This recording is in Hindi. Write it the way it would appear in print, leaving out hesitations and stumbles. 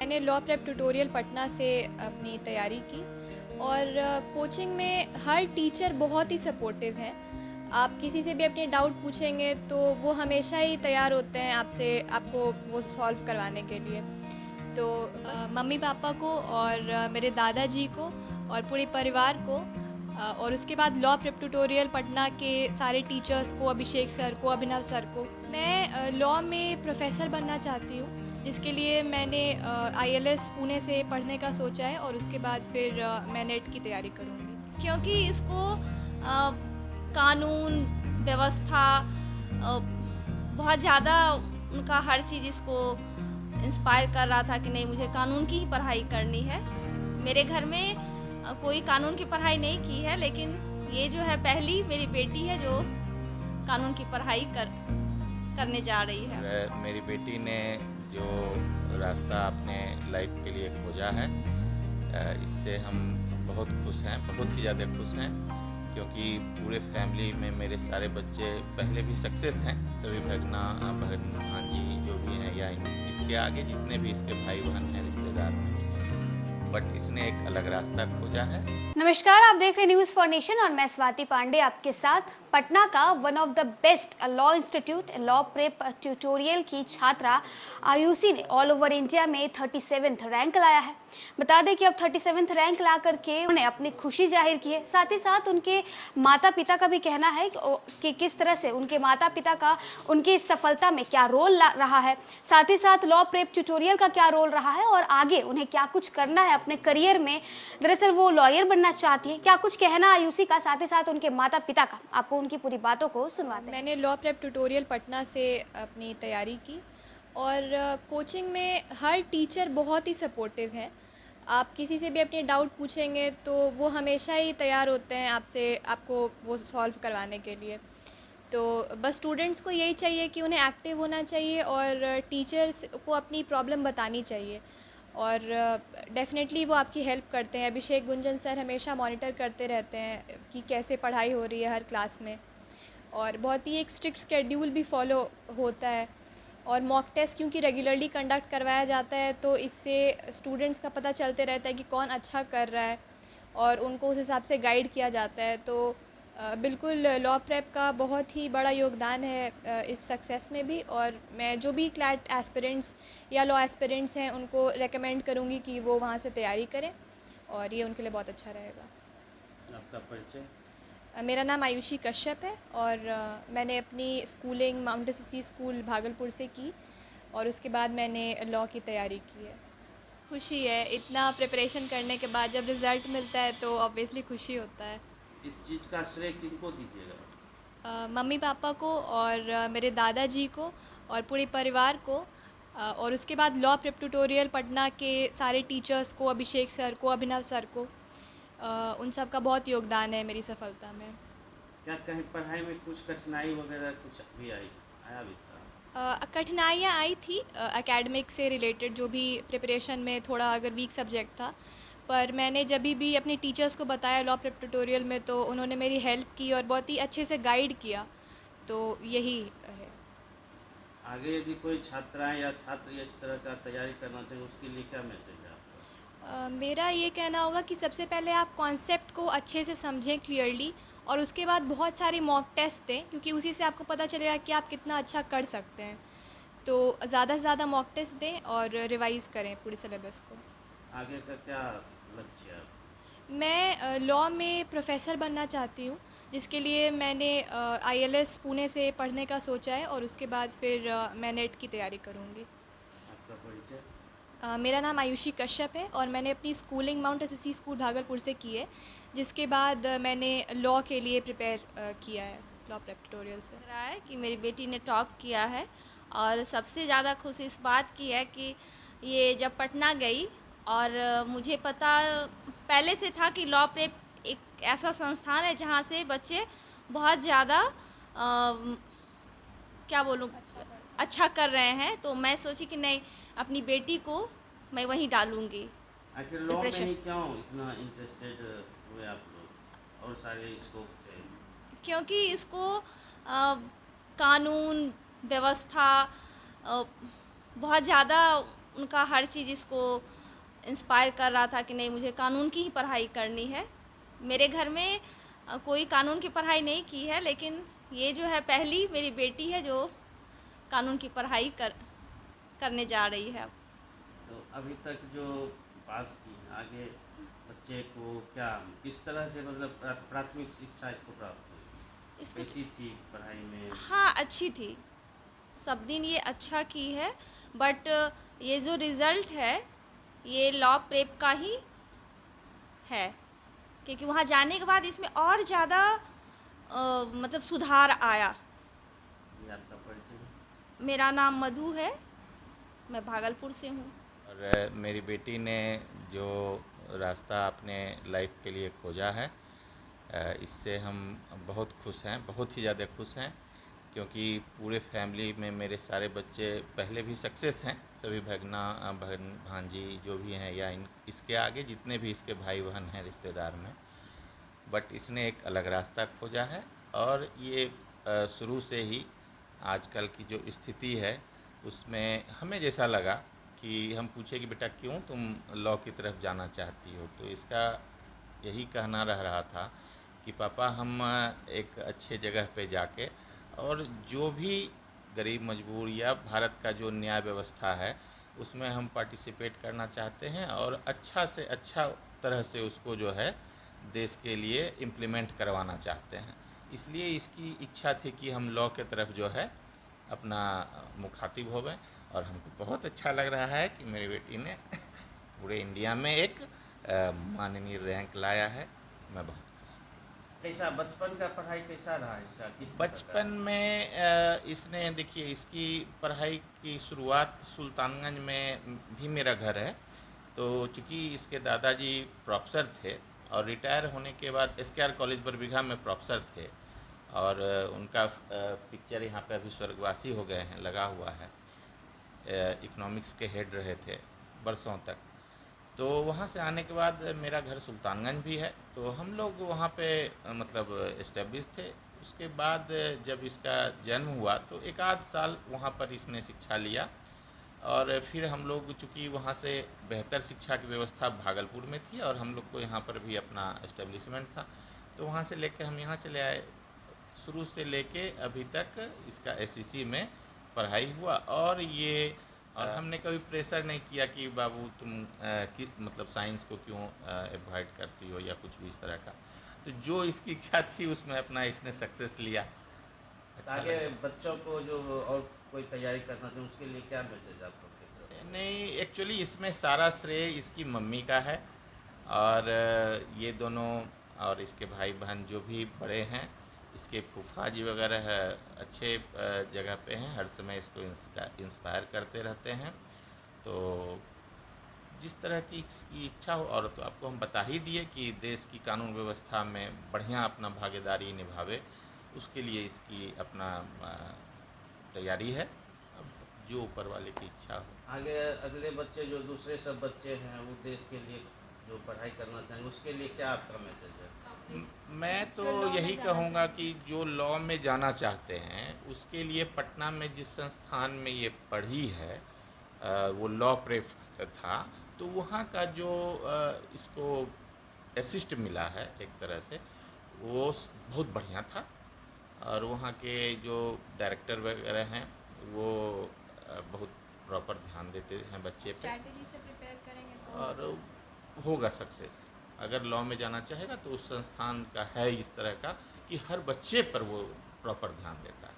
मैंने लॉ प्रेप ट्यूटोरियल पटना से अपनी तैयारी की और कोचिंग में हर टीचर बहुत ही सपोर्टिव है। आप किसी से भी अपने डाउट पूछेंगे तो वो हमेशा ही तैयार होते हैं आपको वो सॉल्व करवाने के लिए। तो मम्मी पापा को और मेरे दादाजी को और पूरे परिवार को और उसके बाद लॉ प्रेप ट्यूटोरियल पटना के सारे टीचर्स को, अभिषेक सर को, अभिनव सर को। मैं लॉ में प्रोफेसर बनना चाहती हूँ, जिसके लिए मैंने आईएलएस पुणे से पढ़ने का सोचा है और उसके बाद फिर मैं नेट की तैयारी करूँगी। क्योंकि इसको कानून व्यवस्था बहुत ज़्यादा उनका हर चीज़ इसको इंस्पायर कर रहा था कि नहीं, मुझे कानून की ही पढ़ाई करनी है। मेरे घर में कोई कानून की पढ़ाई नहीं की है, लेकिन ये जो है पहली मेरी बेटी है जो कानून की पढ़ाई करने जा रही है। मेरी बेटी ने जो रास्ता अपने लाइफ के लिए खोजा है, इससे हम बहुत खुश हैं, बहुत ही ज़्यादा खुश हैं, क्योंकि पूरे फैमिली में मेरे सारे बच्चे पहले भी सक्सेस हैं। सभी भगना बहन भांजी जो भी हैं या इसके आगे जितने भी इसके भाई बहन हैं रिश्तेदार में, बट इसने एक अलग रास्ता खोजा है। नमस्कार, आप देख रहे हैं न्यूज़ फॉर नेशन और मैं स्वाति पांडे आपके साथ। पटना का one of the best law institute law prep tutorial की छात्रा आयुषी ने ऑल ओवर इंडिया में 37th रैंक लाया है। बता दें कि अब 37th रैंक ला करके उन्होंने अपनी खुशी जाहिर की है। साथ ही साथ उनके माता पिता का भी कहना है कि किस तरह से उनके माता पिता का उनकी सफलता में क्या रोल रहा है, साथ ही साथ लॉ प्रेप ट्यूटोरियल का क्या रोल रहा है और आगे उन्हें क्या कुछ करना है अपने करियर में। दरअसल वो लॉयर बनना चाहती है। क्या कुछ कहना आयुषी का, साथ ही साथ उनके माता पिता का, आपको उनकी पूरी बातों को सुनवाते हैं। मैंने लॉ प्रेप ट्यूटोरियल पटना से अपनी तैयारी की और कोचिंग में हर टीचर बहुत ही सपोर्टिव है। आप किसी से भी अपने डाउट पूछेंगे तो वो हमेशा ही तैयार होते हैं आपको वो सॉल्व करवाने के लिए। तो बस स्टूडेंट्स को यही चाहिए कि उन्हें एक्टिव होना चाहिए और टीचर्स को अपनी प्रॉब्लम बतानी चाहिए और डेफ़िनेटली वो आपकी हेल्प करते हैं। अभिषेक गुंजन सर हमेशा मॉनिटर करते रहते हैं कि कैसे पढ़ाई हो रही है हर क्लास में, और बहुत ही एक स्ट्रिक्ट स्केड्यूल भी फॉलो होता है। और मॉक टेस्ट क्योंकि रेगुलरली कंडक्ट करवाया जाता है तो इससे स्टूडेंट्स का पता चलते रहता है कि कौन अच्छा कर रहा है और उनको उस हिसाब से गाइड किया जाता है। तो बिल्कुल लॉ प्रेप का बहुत ही बड़ा योगदान है इस सक्सेस में भी, और मैं जो भी क्लैट एस्पिरेंट्स या लॉ एस्पिरेंट्स हैं उनको रेकमेंड करूँगी कि वो वहाँ से तैयारी करें और ये उनके लिए बहुत अच्छा रहेगा। आपका परिचय? मेरा नाम आयुषी कश्यप है और मैंने अपनी schooling mount SSC school Bhagalpur से की और उसके बाद मैंने लॉ की तैयारी की है। खुशी है, इतना प्रिपरेशन करने के बाद जब रिज़ल्ट मिलता है तो ऑब्वियसली खुशी होता है। इस चीज़ का श्रेय किनको दीजिएगा? मम्मी पापा को और मेरे दादाजी को और पूरे परिवार को और उसके बाद लॉ प्रेप ट्यूटोरियल पटना के सारे टीचर्स को, अभिषेक सर को, अभिनव सर को, उन सब का बहुत योगदान है मेरी सफलता में। क्या कहीं पढ़ाई में कुछ कठिनाई वगैरह कुछ भी आया भी था? कठिनाइयाँ आई थी एकेडमिक से रिलेटेड, जो भी प्रिपरेशन में थोड़ा अगर वीक सब्जेक्ट था, पर मैंने जब भी अपने टीचर्स को बताया लॉ प्रेप ट्यूटोरियल में तो उन्होंने मेरी हेल्प की और बहुत ही अच्छे से गाइड किया। तो यही है। आगे यदि कोई छात्राएं या छात्र इस तरह का तैयारी करना चाहिए, उसके लिए क्या मैसेज है आपका? मेरा ये कहना होगा कि सबसे पहले आप कॉन्सेप्ट को अच्छे से समझें क्लियरली और उसके बाद बहुत सारे मॉक टेस्ट दें, क्योंकि उसी से आपको पता चलेगा कि आप कितना अच्छा कर सकते हैं। तो ज़्यादा से ज़्यादा मॉक टेस्ट दें और रिवाइज़ करें पूरे सिलेबस को। आगे का क्या लक्ष्य है? मैं लॉ में प्रोफेसर बनना चाहती हूँ, जिसके लिए मैंने आईएलएस पुणे से पढ़ने का सोचा है और उसके बाद फिर मैं नेट की तैयारी करूँगी। आपका परिचय? मेरा नाम आयुषी कश्यप है और मैंने अपनी schooling mount SSC school Bhagalpur से की है, जिसके बाद मैंने लॉ के लिए प्रिपेयर किया है लॉ प्रेप ट्यूटोरियल से। रहा है कि मेरी बेटी ने टॉप किया है और सबसे ज़्यादा खुशी इस बात की है कि ये जब पटना गई और मुझे पता पहले से था कि लॉ प्रेप एक ऐसा संस्थान है जहाँ से बच्चे बहुत ज़्यादा क्या बोलूँ, अच्छा कर रहे हैं। तो मैं सोची कि नहीं, अपनी बेटी को मैं वहीं डालूँगी। आखिर लॉ में ही क्यों इतना इंटरेस्टेड हुए आप लोग और सारे स्कोप से? क्योंकि इसको कानून व्यवस्था बहुत ज़्यादा उनका हर चीज़ इसको इंस्पायर कर रहा था कि नहीं मुझे कानून की ही पढ़ाई करनी है। मेरे घर में कोई कानून की पढ़ाई नहीं की है, लेकिन ये जो है पहली मेरी बेटी है जो कानून की पढ़ाई करने जा रही है। तो अभी तक जो पास की आगे बच्चे को क्या किस तरह से मतलब प्राथमिक शिक्षा इसको प्राप्त हुई, इसको कैसी थी पढ़ाई में? हाँ, अच्छी थी। सब दिन ये अच्छा की है, बट ये जो रिज़ल्ट है ये लॉ प्रेप का ही है, क्योंकि वहाँ जाने के बाद इसमें और ज़्यादा मतलब सुधार आया। ये आपका परिचय? मेरा नाम मधु है, मैं भागलपुर से हूँ। और मेरी बेटी ने जो रास्ता अपने लाइफ के लिए खोजा है, इससे हम बहुत खुश हैं, बहुत ही ज़्यादा खुश हैं, क्योंकि पूरे फैमिली में मेरे सारे बच्चे पहले भी सक्सेस हैं, सभी भगना बहन भांजी जो भी हैं या इसके आगे जितने भी इसके भाई बहन हैं रिश्तेदार में, बट इसने एक अलग रास्ता खोजा है। और ये शुरू से ही आजकल की जो स्थिति है उसमें हमें जैसा लगा कि हम पूछे कि बेटा क्यों तुम लॉ की तरफ जाना चाहती हो, तो इसका यही कहना रह रहा था कि पापा हम एक अच्छे जगह पे जाके और जो भी गरीब मजबूर या भारत का जो न्याय व्यवस्था है उसमें हम पार्टिसिपेट करना चाहते हैं और अच्छा से अच्छा तरह से उसको जो है देश के लिए इम्प्लीमेंट करवाना चाहते हैं। इसलिए इसकी इच्छा थी कि हम लॉ के तरफ जो है अपना मुखातिब हो गए, और हमको बहुत अच्छा लग रहा है कि मेरी बेटी ने पूरे इंडिया में एक माननीय रैंक लाया है। मैं बहुत खुश हूँ। कैसा बचपन का पढ़ाई कैसा रहा इसका, किस तरह बचपन का? में इसने देखिए इसकी पढ़ाई की शुरुआत सुल्तानगंज में भी मेरा घर है, तो चूँकि इसके दादाजी प्रोफेसर थे और रिटायर होने के बाद SKR कॉलेज बरबीघा में प्रोफेसर थे, और उनका पिक्चर यहाँ पे अभी स्वर्गवासी हो गए हैं, लगा हुआ है। इकोनॉमिक्स के हेड रहे थे बरसों तक। तो वहाँ से आने के बाद मेरा घर सुल्तानगंज भी है, तो हम लोग वहाँ पे मतलब इस्टेब्लिश थे। उसके बाद जब इसका जन्म हुआ तो एक आध साल वहाँ पर इसने शिक्षा लिया, और फिर हम लोग चूँकि वहाँ से बेहतर शिक्षा की व्यवस्था भागलपुर में थी और हम लोग को यहाँ पर भी अपना इस्टेब्लिशमेंट था, तो वहाँ से लेके हम यहाँ चले आए। शुरू से लेके अभी तक इसका SEC में पढ़ाई हुआ, और ये और हमने कभी प्रेशर नहीं किया कि बाबू तुम मतलब साइंस को क्यों अवॉइड करती हो या कुछ भी इस तरह का। तो जो इसकी इच्छा थी उसमें अपना इसने सक्सेस लिया। अच्छा आगे लगा। बच्चों को जो और कोई तैयारी करना चाहिए उसके लिए क्या मैसेज आपको देते हो? नहीं, एक्चुअली इसमें सारा श्रेय इसकी मम्मी का है, और ये दोनों और इसके भाई बहन जो भी बड़े हैं, इसके फूफा जी वगैरह है, अच्छे जगह पे हैं, हर समय इसको इंस्पायर करते रहते हैं। तो जिस तरह की इसकी इच्छा हो, और तो आपको हम बता ही दिए कि देश की कानून व्यवस्था में बढ़िया अपना भागीदारी निभावे, उसके लिए इसकी अपना तैयारी है। अब जो ऊपर वाले की इच्छा हो। आगे अगले बच्चे जो दूसरे सब बच्चे हैं वो देश के लिए जो पढ़ाई करना चाहेंगे उसके लिए क्या आपका मैसेज है? मैं तो जो लॉ में यही जाना कहूँगा कि जो लॉ में जाना चाहते हैं उसके लिए पटना में जिस संस्थान में ये पढ़ी है, वो लॉ प्रेप था, तो वहाँ का जो इसको असिस्ट मिला है एक तरह से, वो बहुत बढ़िया था। और वहाँ के जो डायरेक्टर वगैरह हैं वो बहुत प्रॉपर ध्यान देते हैं बच्चे पे, स्ट्रैटेजी से प्रिपेयर करेंगे तो और होगा सक्सेस। अगर लॉ में जाना चाहेगा तो उस संस्थान का है इस तरह का कि हर बच्चे पर वो प्रॉपर ध्यान देता है।